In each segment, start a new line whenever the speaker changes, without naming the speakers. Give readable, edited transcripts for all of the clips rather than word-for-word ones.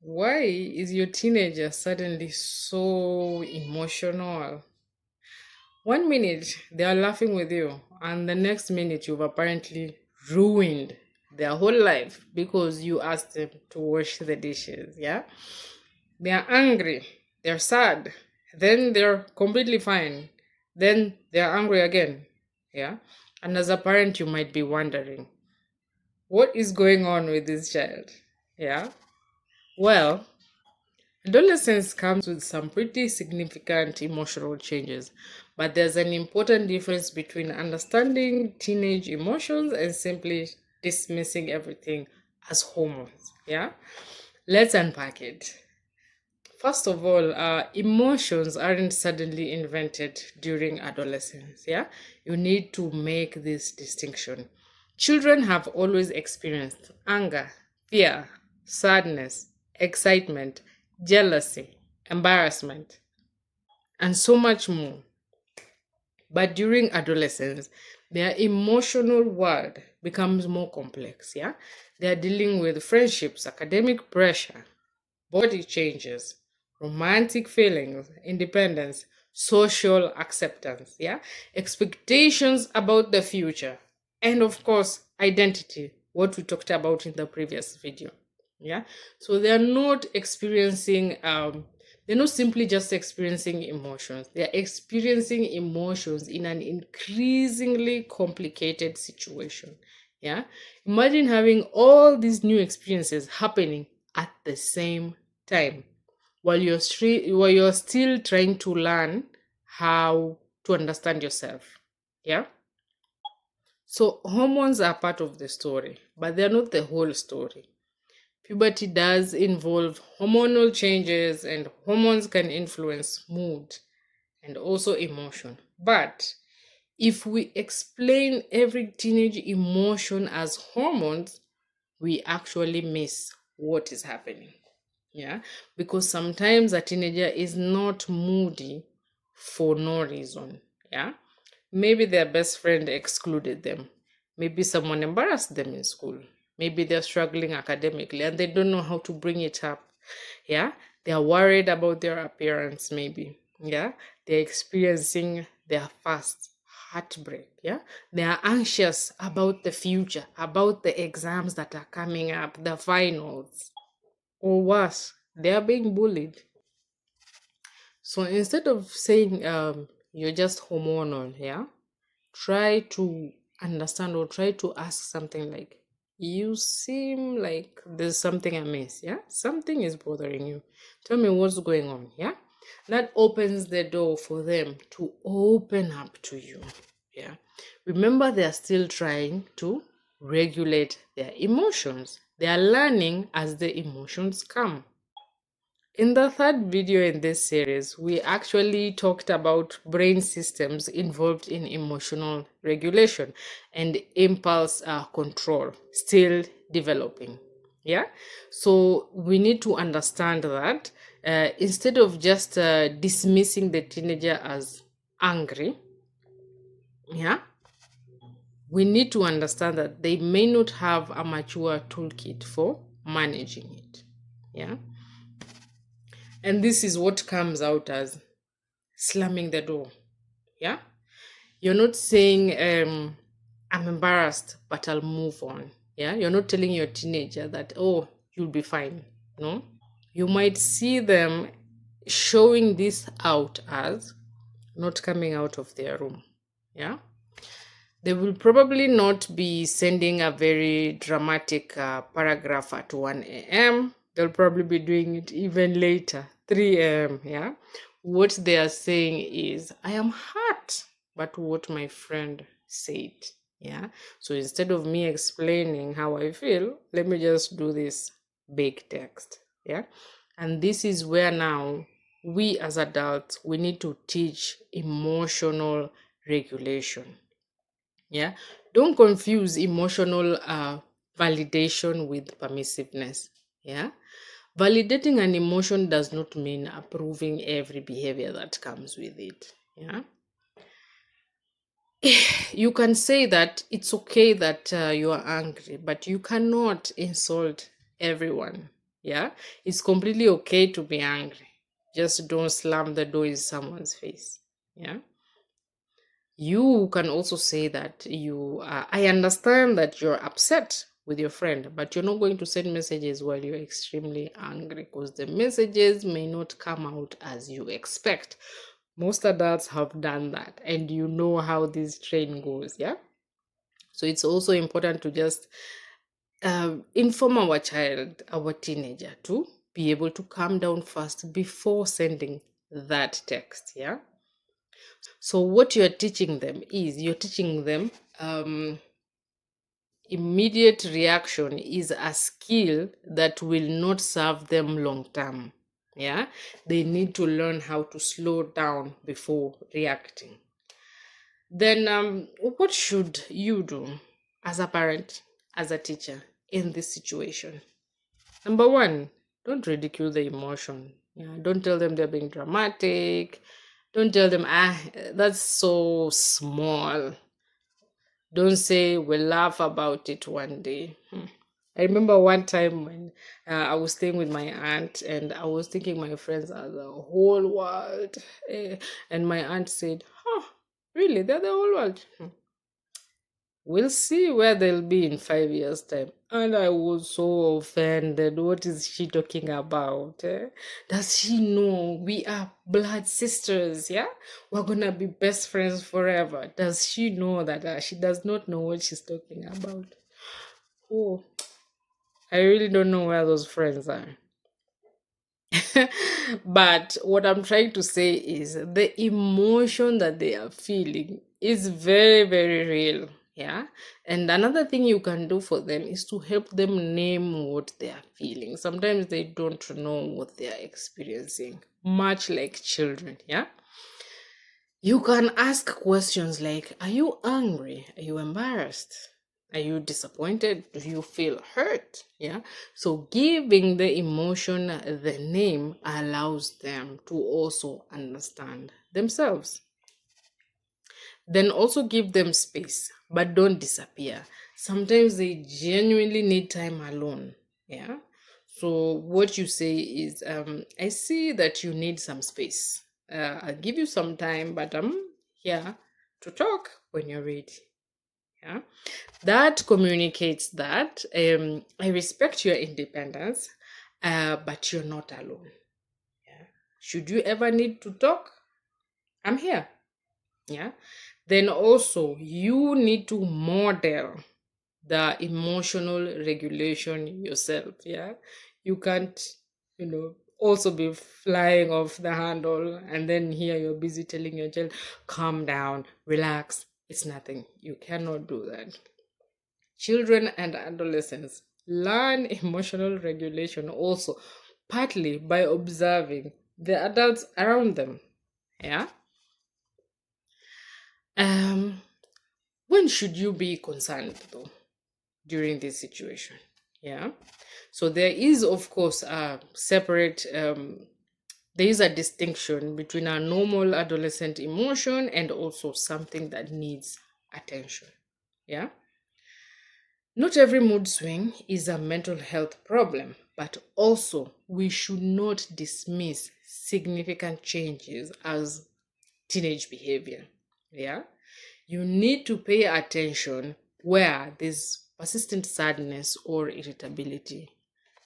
Why is your teenager suddenly so emotional? One minute they are laughing with you, and the next minute you've apparently ruined their whole life because you asked them to wash the dishes. Yeah, they are angry, they're sad, then they're completely fine, then they're angry again. Yeah, and as a parent, you might be wondering what is going on with this child. Yeah, well, adolescence comes with some pretty significant emotional changes, but there's an important difference between understanding teenage emotions and simply dismissing everything as hormones. Yeah? Let's unpack it. First of all, emotions aren't suddenly invented during adolescence. Yeah? You need to make this distinction. Children have always experienced anger, fear, sadness, excitement, jealousy, embarrassment, and so much more. But during adolescence, their emotional world becomes more complex. Yeah, they are dealing with friendships, academic pressure, body changes, romantic feelings, independence, social acceptance, yeah, expectations about the future, and of course, identity, what we talked about in the previous video. Yeah, so they are not experiencing, they're not simply just experiencing emotions, they're experiencing emotions in an increasingly complicated situation. Yeah, imagine having all these new experiences happening at the same time while you're still trying to learn how to understand yourself. Yeah, so hormones are part of the story, but they're not the whole story. Puberty does involve hormonal changes, and hormones can influence mood and also emotion. But if we explain every teenage emotion as hormones, we actually miss what is happening. Yeah, because sometimes a teenager is not moody for no reason. Yeah, maybe their best friend excluded them, maybe someone embarrassed them in school, maybe they're struggling academically and they don't know how to bring it up. Yeah, they are worried about their appearance, maybe. Yeah, they're experiencing their first heartbreak. Yeah, they are anxious about the future, about the exams that are coming up, the finals, or worse, they are being bullied. So instead of saying you're just hormonal, yeah, try to understand or try to ask something like, you seem like there's something amiss. Yeah, something is bothering you. Tell me what's going on. Yeah, that opens the door for them to open up to you. Yeah, remember, they are still trying to regulate their emotions, they are learning as the emotions come. In the third video in this series, we actually talked about brain systems involved in emotional regulation and impulse control, still developing. Yeah, so we need to understand that instead of just dismissing the teenager as angry, yeah, we need to understand that they may not have a mature toolkit for managing it. Yeah, and this is what comes out as slamming the door. Yeah, you're not saying I'm embarrassed but I'll move on. Yeah, you're not telling your teenager that, oh, you'll be fine. No, you might see them showing this out as not coming out of their room. Yeah, they will probably not be sending a very dramatic paragraph at 1 a.m. They'll probably be doing it even later, 3 a.m. Yeah. What they are saying is, I am hurt, but what my friend said. Yeah. So instead of me explaining how I feel, let me just do this big text. Yeah. And this is where now we as adults, we need to teach emotional regulation. Yeah, don't confuse emotional validation with permissiveness. Yeah, validating an emotion does not mean approving every behavior that comes with it. Yeah, you can say that it's okay that you are angry, but you cannot insult everyone. Yeah, it's completely okay to be angry. Just don't slam the door in someone's face. Yeah, you can also say that I understand that you're upset with your friend, but you're not going to send messages while you're extremely angry, because the messages may not come out as you expect. Most adults have done that, and you know how this train goes. Yeah, so it's also important to just inform our child, our teenager, to be able to calm down first before sending that text. Yeah, so what you're teaching them is you're teaching them um, immediate reaction is a skill that will not serve them long term. Yeah, they need to learn how to slow down before reacting. Then what should you do as a parent, as a teacher, in this situation? Number one, don't ridicule the emotion. Yeah, don't tell them they're being dramatic. Don't tell them, that's so small. Don't say, we'll laugh about it one day. I remember one time when I was staying with my aunt, and I was thinking my friends are the whole world. And my aunt said, "Huh, really? They're the whole world? We'll see where they'll be in 5 years' time." And I was so offended. What is she talking about? Does she know we are blood sisters? Yeah, we're gonna be best friends forever. Does she know that she does not know what she's talking about? Oh, I really don't know where those friends are. But what I'm trying to say is the emotion that they are feeling is very, very real. Yeah. And another thing you can do for them is to help them name what they are feeling. Sometimes they don't know what they are experiencing, much like children. Yeah. You can ask questions like, are you angry? Are you embarrassed? Are you disappointed? Do you feel hurt? Yeah. So giving the emotion the name allows them to also understand themselves. Then also give them space, but don't disappear. Sometimes they genuinely need time alone. Yeah. So what you say is, I see that you need some space. I'll give you some time, but I'm here to talk when you're ready. Yeah. That communicates that I respect your independence, but you're not alone. Yeah. Should you ever need to talk, I'm here. Yeah. Then also you need to model the emotional regulation yourself. Yeah. You can't, also be flying off the handle, and then here you're busy telling your child, calm down, relax, it's nothing. You cannot do that. Children and adolescents learn emotional regulation also partly by observing the adults around them. Yeah. um when should you be concerned though during this situation? Yeah. So there is, of course, a separate there is a distinction between a normal adolescent emotion and also something that needs attention. Yeah. Not every mood swing is a mental health problem, but also we should not dismiss significant changes as teenage behavior. Yeah. You need to pay attention where there's persistent sadness or irritability.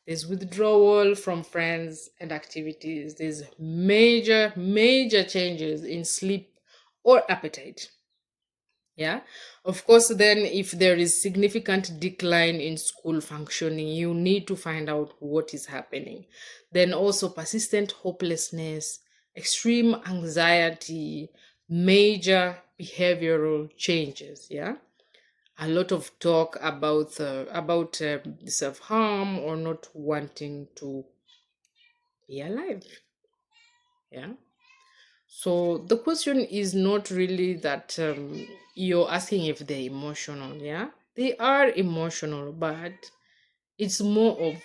There's withdrawal from friends and activities. There's major, major changes in sleep or appetite. Yeah. Of course, then if there is significant decline in school functioning, you need to find out what is happening. Then also persistent hopelessness, extreme anxiety, major behavioral changes. Yeah. A lot of talk about self harm or not wanting to be alive. Yeah. So the question is not really that you're asking if they're emotional. Yeah, they are emotional, but it's more of,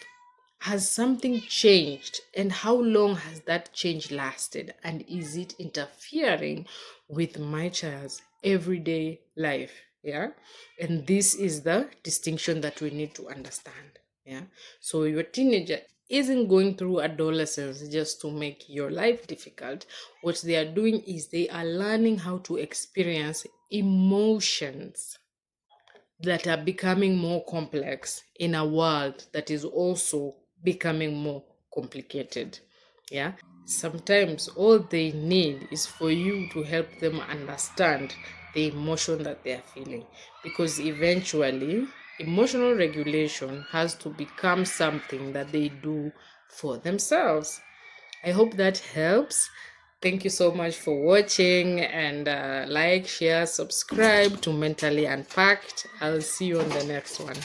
has something changed, and how long has that change lasted, and is it interfering with my child's everyday life? Yeah. And this is the distinction that we need to understand. Yeah. So your teenager isn't going through adolescence just to make your life difficult. What they are doing is they are learning how to experience emotions that are becoming more complex in a world that is also becoming more complicated. Yeah. Sometimes all they need is for you to help them understand the emotion that they are feeling, because eventually emotional regulation has to become something that they do for themselves. I hope that helps. Thank you so much for watching, and like, share, subscribe to Mentally Unpacked. I'll see you on the next one.